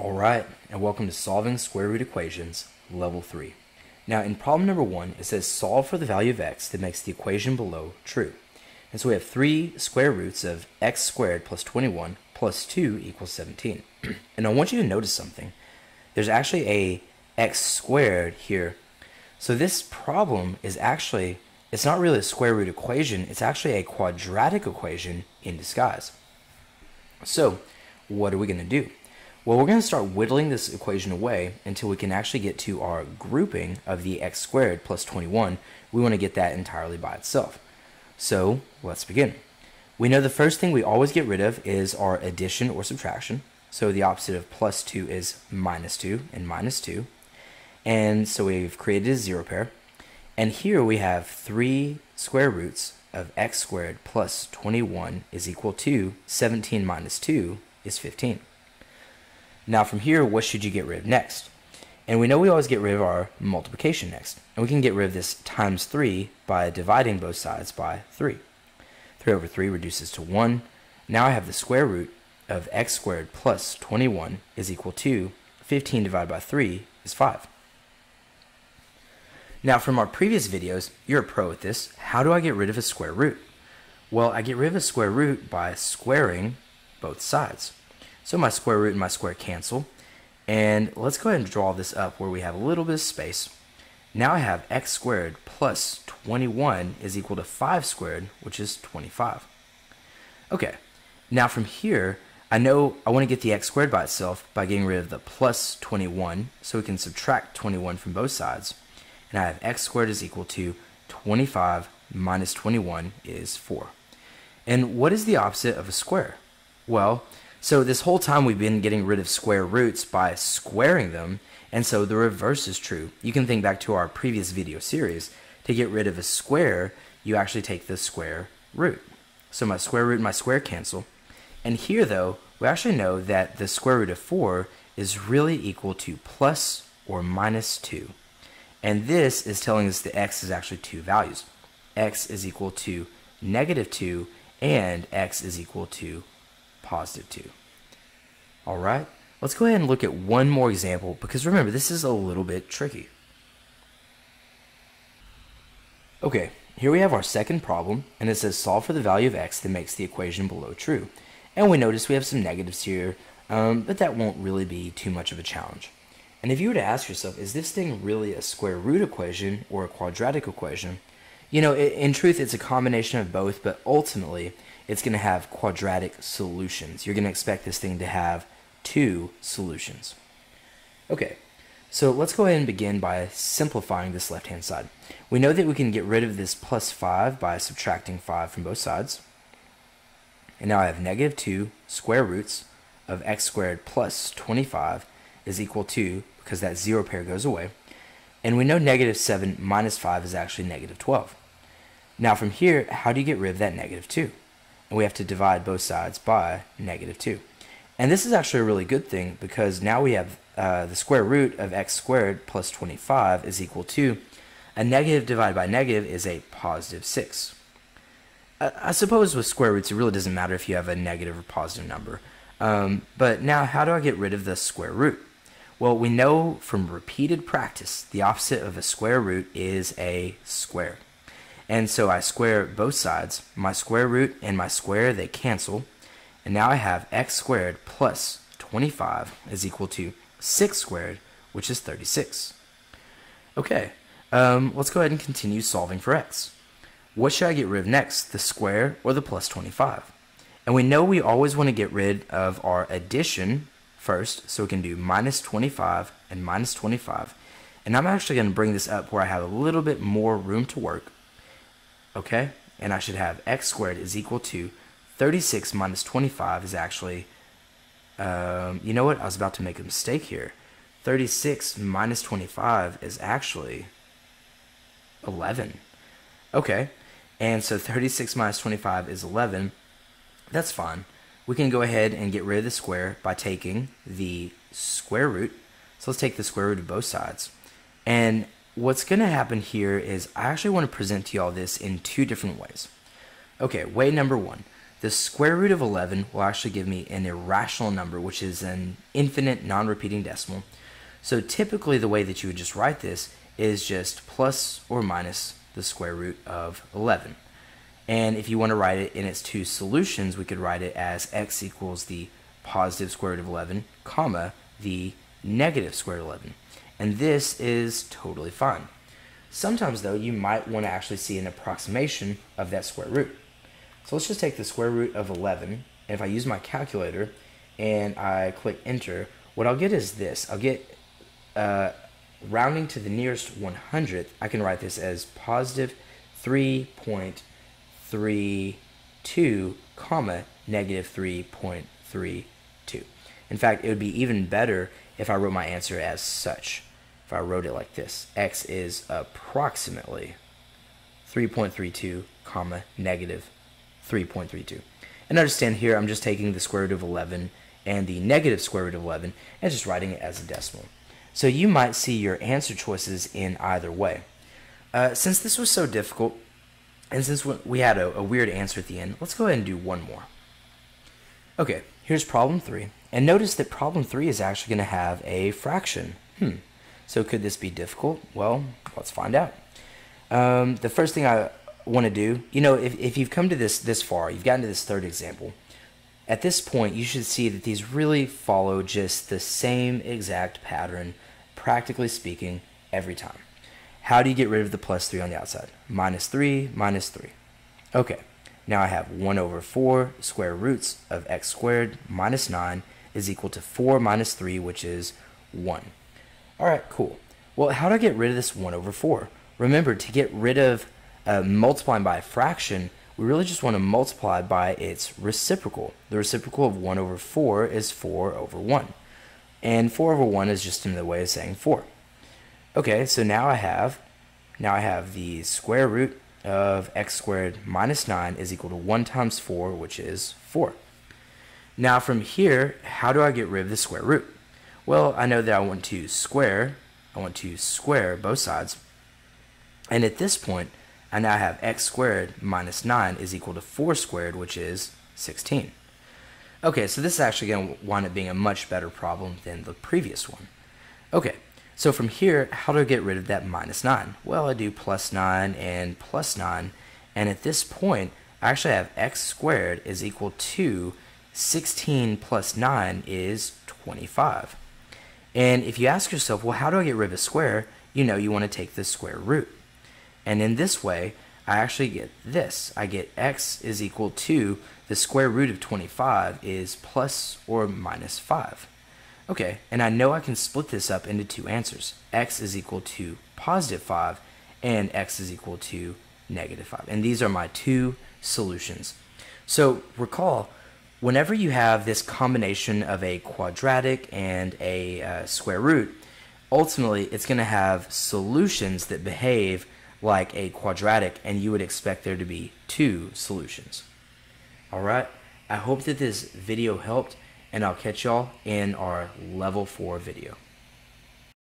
Alright, and welcome to Solving Square Root Equations, Level 3. Now in problem number 1, it says solve for the value of x that makes the equation below true. And so we have three square roots of x squared plus 21 plus 2 equals 17. And I want you to notice something. There's actually a x squared here. So this problem is actually, it's not really a square root equation, it's actually a quadratic equation in disguise. So what are we going to do? Well, we're going to start whittling this equation away until we can actually get to our grouping of the x squared plus 21. We want to get that entirely by itself. So let's begin. We know the first thing we always get rid of is our addition or subtraction. So the opposite of plus 2 is minus 2 and minus 2. And so we've created a zero pair. And here we have three square roots of x squared plus 21 is equal to 17 minus 2 is 15. Now from here, what should you get rid of next? And we know we always get rid of our multiplication next. And we can get rid of this times 3 by dividing both sides by 3. 3 over 3 reduces to 1. Now I have the square root of x squared plus 21 is equal to 15 divided by 3 is 5. Now from our previous videos, you're a pro at this. How do I get rid of a square root? Well, I get rid of a square root by squaring both sides. So my square root and my square cancel. And let's go ahead and draw this up where we have a little bit of space. Now I have x squared plus 21 is equal to 5 squared, which is 25. Okay, now from here, I know I want to get the x squared by itself by getting rid of the plus 21, so we can subtract 21 from both sides. And I have x squared is equal to 25 minus 21 is 4. And what is the opposite of a square? Well, so this whole time we've been getting rid of square roots by squaring them, and so the reverse is true. You can think back to our previous video series. To get rid of a square, you actually take the square root. So my square root and my square cancel. And here though, we actually know that the square root of 4 is really equal to plus or minus 2. And this is telling us that x is actually two values. X is equal to negative 2 and x is equal to positive 2. Alright, let's go ahead and look at one more example because remember, this is a little bit tricky. Okay, here we have our second problem and it says solve for the value of x that makes the equation below true. And we notice we have some negatives here, but that won't really be too much of a challenge. And if you were to ask yourself, is this thing really a square root equation or a quadratic equation? You know, in truth, it's a combination of both, but ultimately, it's going to have quadratic solutions. You're going to expect this thing to have two solutions. Okay, so let's go ahead and begin by simplifying this left-hand side. We know that we can get rid of this plus 5 by subtracting 5 from both sides. And now I have negative 2 square roots of x squared plus 25 is equal to, because that zero pair goes away, and we know negative 7 minus 5 is actually negative 12. Now from here, how do you get rid of that negative 2? And we have to divide both sides by negative 2. And this is actually a really good thing because now we have the square root of x squared plus 25 is equal to a negative divided by negative is a positive 6. I suppose with square roots it really doesn't matter if you have a negative or positive number. But now how do I get rid of the square root? Well, we know from repeated practice the opposite of a square root is a square. And so I square both sides. My square root and my square, they cancel. And now I have x squared plus 25 is equal to 6 squared, which is 36. Okay, let's go ahead and continue solving for x. What should I get rid of next, the square or the plus 25? And we know we always want to get rid of our addition first, so we can do minus 25 and minus 25. And I'm actually going to bring this up where I have a little bit more room to work. Okay, and I should have x squared is equal to 36 minus 25 is actually, you know what, I was about to make a mistake here. 36 minus 25 is actually 11. Okay, and so 36 minus 25 is 11. That's fine. We can go ahead and get rid of the square by taking the square root. So let's take the square root of both sides. And what's going to happen here is I actually want to present to you all this in two different ways. Okay, way number one. the square root of 11 will actually give me an irrational number, which is an infinite non-repeating decimal. So typically the way that you would just write this is just plus or minus the square root of 11. And if you want to write it in its two solutions, we could write it as x equals the positive square root of 11, comma, the negative square root of 11. And this is totally fine. Sometimes, though, you might want to actually see an approximation of that square root. So let's just take the square root of 11, and if I use my calculator and I click enter, what I'll get is this. I'll get, rounding to the nearest 100th, I can write this as positive 3.32, comma, negative 3.32. In fact, it would be even better if I wrote my answer as such. If I wrote it like this, x is approximately 3.32, comma, negative 3.32. And understand here, I'm just taking the square root of 11 and the negative square root of 11 and just writing it as a decimal. So you might see your answer choices in either way. Since this was so difficult, and since we had a weird answer at the end, let's go ahead and do one more. Okay, here's problem 3. And notice that problem 3 is actually going to have a fraction. So could this be difficult? Well, let's find out. The first thing I want to do, if you've come to this far, you've gotten to this third example, at this point you should see that these really follow just the same exact pattern, practically speaking, every time. How do you get rid of the plus 3 on the outside? Minus 3, minus 3. Okay, now I have 1 over 4 square roots of x squared minus 9 is equal to 4 minus 3, which is 1. Alright, cool. Well, how do I get rid of this 1 over 4? Remember, to get rid of multiplying by a fraction, we really just want to multiply by its reciprocal. The reciprocal of 1 over 4 is 4 over 1. And 4 over 1 is just another way of saying 4. Okay, so now I have the square root of x squared minus 9 is equal to 1 times 4, which is 4. Now from here, how do I get rid of the square root? Well, I know that I want to square both sides. And at this point, I now have x squared minus 9 is equal to 4 squared, which is 16. Okay, so this is actually going to wind up being a much better problem than the previous one. Okay, so from here, how do I get rid of that minus 9? Well, I do plus 9 and plus 9, and at this point, I actually have x squared is equal to 16 plus 9 is 25. And if you ask yourself, well, how do I get rid of a square? You want to take the square root. And in this way, I actually get this. I get x is equal to the square root of 25 is plus or minus 5. Okay, and I know I can split this up into two answers. X is equal to positive 5 and x is equal to negative 5. And these are my two solutions. So recall, whenever you have this combination of a quadratic and a square root, ultimately it's going to have solutions that behave like a quadratic, and you would expect there to be two solutions. Alright, I hope that this video helped, and I'll catch y'all in our level 4 video.